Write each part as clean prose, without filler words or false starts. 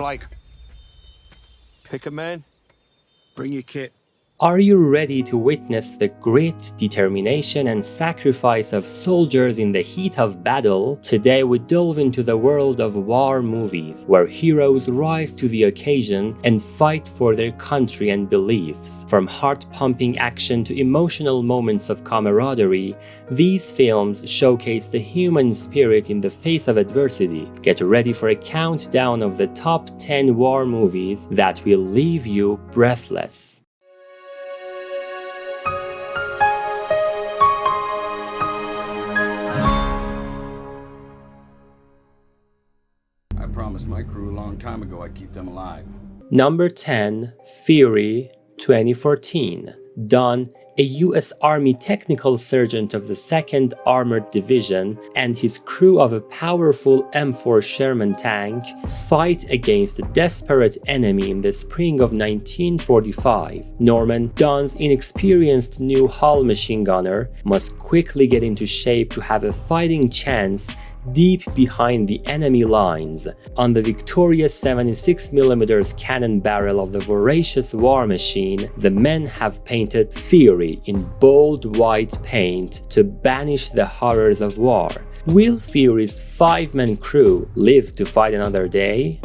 Blake, pick a man, bring your kit. Are you ready to witness the grit, determination, and sacrifice of soldiers in the heat of battle? Today we delve into the world of war movies, where heroes rise to the occasion and fight for their country and beliefs. From heart-pumping action to emotional moments of camaraderie, these films showcase the human spirit in the face of adversity. Get ready for a countdown of the top 10 war movies that will leave you breathless. I promised my crew a long time ago I'd keep them alive. Number 10. Fury 2014. Don, a US Army technical sergeant of the 2nd Armored Division, and his crew of a powerful M4 Sherman tank fight against a desperate enemy in the spring of 1945. Norman, Don's inexperienced new Hull machine gunner, must quickly get into shape to have a fighting chance deep behind the enemy lines. On the victorious 76mm cannon barrel of the voracious war machine, the men have painted Fury in bold white paint to banish the horrors of war. Will Fury's 5-man crew live to fight another day?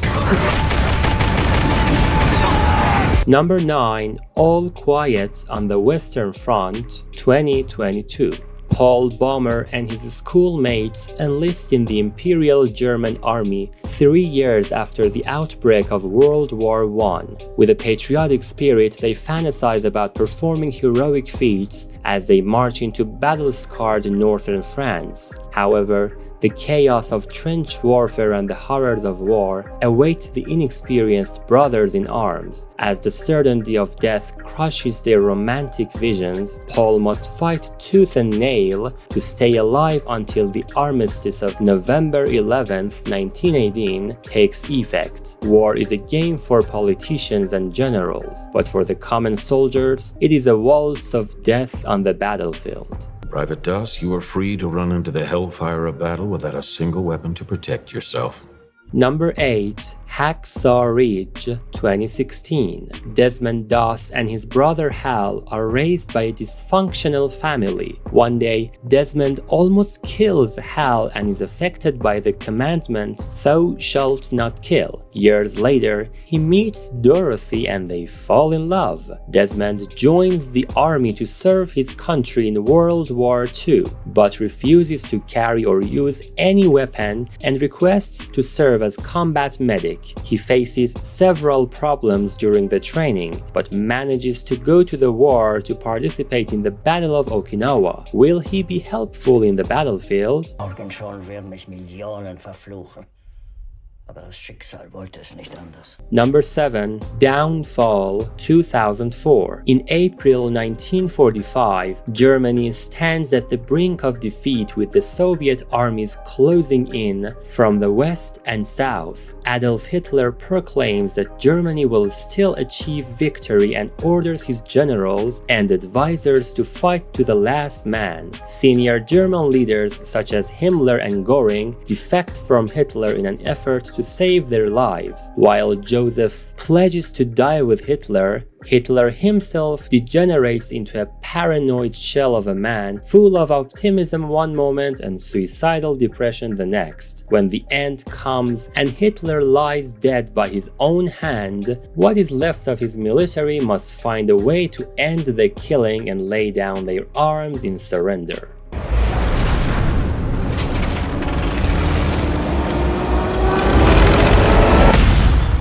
Number 9. All Quiet on the Western Front 2022. Paul Baumer and his schoolmates enlist in the Imperial German Army 3 years after the outbreak of World War I. With a patriotic spirit, they fantasize about performing heroic feats as they march into battle-scarred northern France. However, the chaos of trench warfare and the horrors of war await the inexperienced brothers in arms. As the certainty of death crushes their romantic visions, Paul must fight tooth and nail to stay alive until the armistice of November 11, 1918 takes effect. War is a game for politicians and generals, but for the common soldiers, it is a waltz of death on the battlefield. Private Doss, you are free to run into the hellfire of battle without a single weapon to protect yourself. Number 8. Hacksaw Ridge 2016. Desmond Doss and his brother Hal are raised by a dysfunctional family. One day, Desmond almost kills Hal and is affected by the commandment, "Thou shalt not kill." Years later, he meets Dorothy and they fall in love. Desmond joins the army to serve his country in World War II, but refuses to carry or use any weapon and requests to serve as combat medic. He faces several problems during the training, but manages to go to the war to participate in the Battle of Okinawa. Will he be helpful in the battlefield? Morgenschollen werden mich Millionen verfluchen. Aber das Schicksal wollte es nicht anders. Number 7. Downfall 2004. In April 1945, Germany stands at the brink of defeat with the Soviet armies closing in from the west and south. Adolf Hitler proclaims that Germany will still achieve victory and orders his generals and advisors to fight to the last man. Senior German leaders such as Himmler and Göring defect from Hitler in an effort to save their lives. While Joseph pledges to die with Hitler, Hitler himself degenerates into a paranoid shell of a man, full of optimism one moment and suicidal depression the next. When the end comes and Hitler lies dead by his own hand, what is left of his military must find a way to end the killing and lay down their arms in surrender.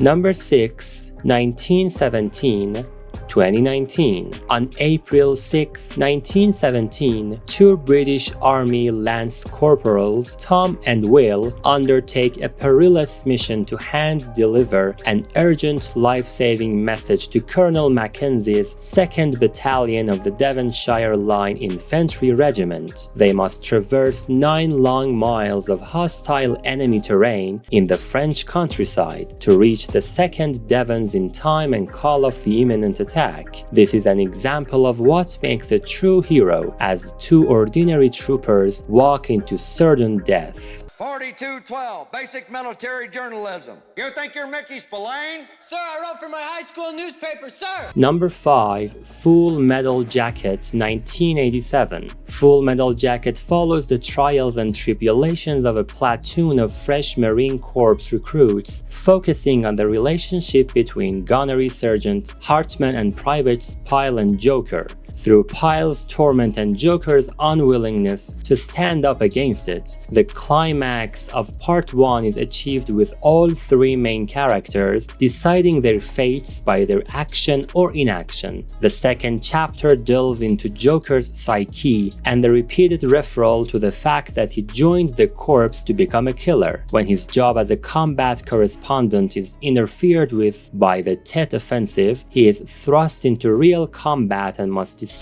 Number 6. 1917 2019. On April 6, 1917, two British Army Lance Corporals, Tom and Will, undertake a perilous mission to hand-deliver an urgent life-saving message to Colonel Mackenzie's 2nd Battalion of the Devonshire Line Infantry Regiment. They must traverse 9 long miles of hostile enemy terrain in the French countryside to reach the 2nd Devons in time and call off the imminent attack. This is an example of what makes a true hero, as two ordinary troopers walk into certain death. 4212, basic military journalism. You think you're Mickey Spillane? Sir, I wrote for my high school newspaper, sir! Number 5. Full Metal Jacket, 1987. Full Metal Jacket follows the trials and tribulations of a platoon of fresh Marine Corps recruits, focusing on the relationship between Gunnery Sergeant Hartman and Privates Pyle and Joker. Through Pyle's torment and Joker's unwillingness to stand up against it, the climax of Part 1 is achieved with all three main characters deciding their fates by their action or inaction. The second chapter delves into Joker's psyche and the repeated referral to the fact that he joined the Corps to become a killer. When his job as a combat correspondent is interfered with by the Tet Offensive, he is thrust into real combat and must decide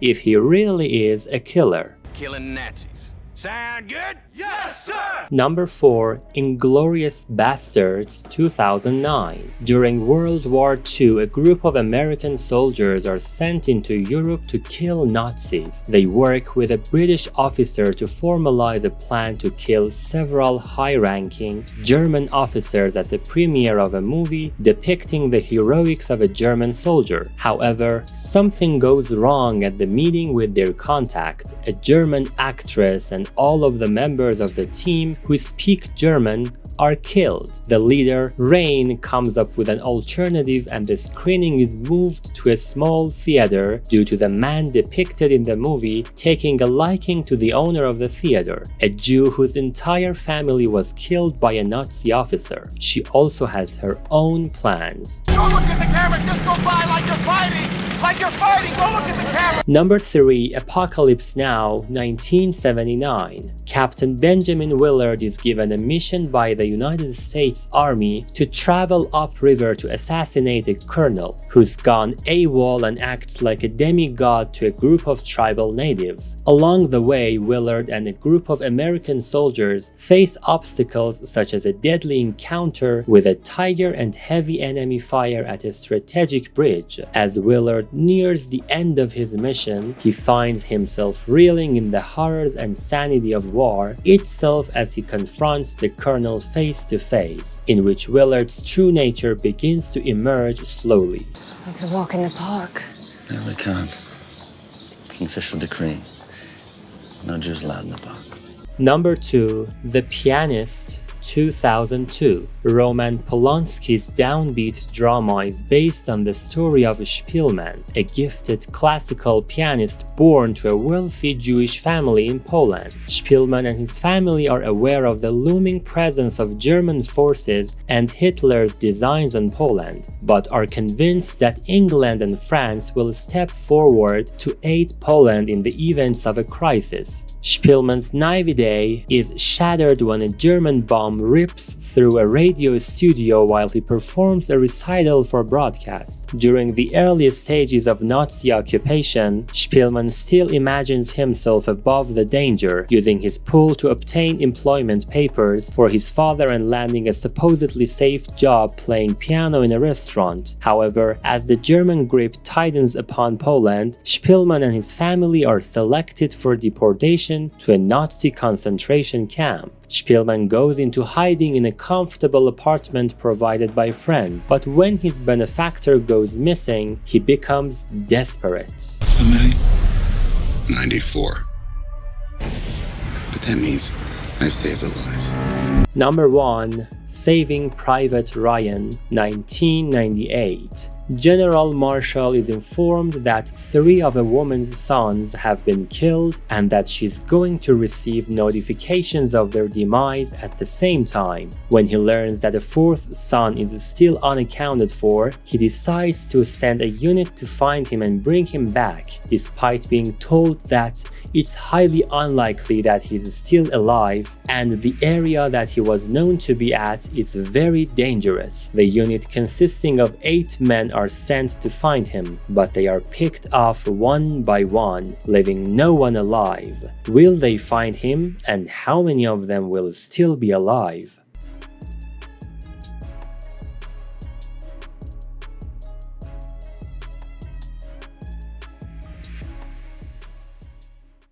if he really is a killer. Killing Nazis. Sound good? Yes, sir! Number 4. Inglourious Bastards, 2009. During World War II, a group of American soldiers are sent into Europe to kill Nazis. They work with a British officer to formalize a plan to kill several high-ranking German officers at the premiere of a movie depicting the heroics of a German soldier. However, something goes wrong at the meeting with their contact, a German actress, and all of the members of the team who speak German are killed. The leader, Rain, comes up with an alternative and the screening is moved to a small theater due to the man depicted in the movie taking a liking to the owner of the theater, a Jew whose entire family was killed by a Nazi officer. She also has her own plans. Don't look at the camera, just go by like you're fighting! Like you're fighting, don't look at the camera! Number 3. Apocalypse Now, 1979. Captain Benjamin Willard is given a mission by the United States Army to travel upriver to assassinate a colonel who's gone AWOL and acts like a demigod to a group of tribal natives. Along the way, Willard and a group of American soldiers face obstacles such as a deadly encounter with a tiger and heavy enemy fire at a strategic bridge. As Willard nears the end of his mission, he finds himself reeling in the horrors and sanity of war itself as he confronts the colonel face to face, in which Willard's true nature begins to emerge slowly. We could walk in the park. No, we can't. It's an official decree. No Jews allowed in the park. Number 2. The Pianist, 2002. Roman Polanski's downbeat drama is based on the story of Spielman, a gifted classical pianist born to a wealthy Jewish family in Poland. Spielman and his family are aware of the looming presence of German forces and Hitler's designs on Poland, but are convinced that England and France will step forward to aid Poland in the events of a crisis. Spielman's naivete is shattered when a German bomb rips through a radio studio while he performs a recital for broadcast. During the earliest stages of Nazi occupation, Spielman still imagines himself above the danger, using his pull to obtain employment papers for his father and landing a supposedly safe job playing piano in a restaurant. However, as the German grip tightens upon Poland, Spielman and his family are selected for deportation to a Nazi concentration camp. Spielman goes into hiding in a comfortable apartment provided by friends, but when his benefactor goes missing, he becomes desperate. How many? 94. But that means I've saved a life. Number 1. Saving Private Ryan, 1998. General Marshall is informed that 3 of a woman's sons have been killed and that she's going to receive notifications of their demise at the same time. When he learns that a 4th son is still unaccounted for, he decides to send a unit to find him and bring him back, despite being told that it's highly unlikely that he's still alive and the area that he was known to be at is very dangerous. The unit consisting of 8 men are sent to find him, but they are picked off one by one, leaving no one alive. Will they find him, and how many of them will still be alive?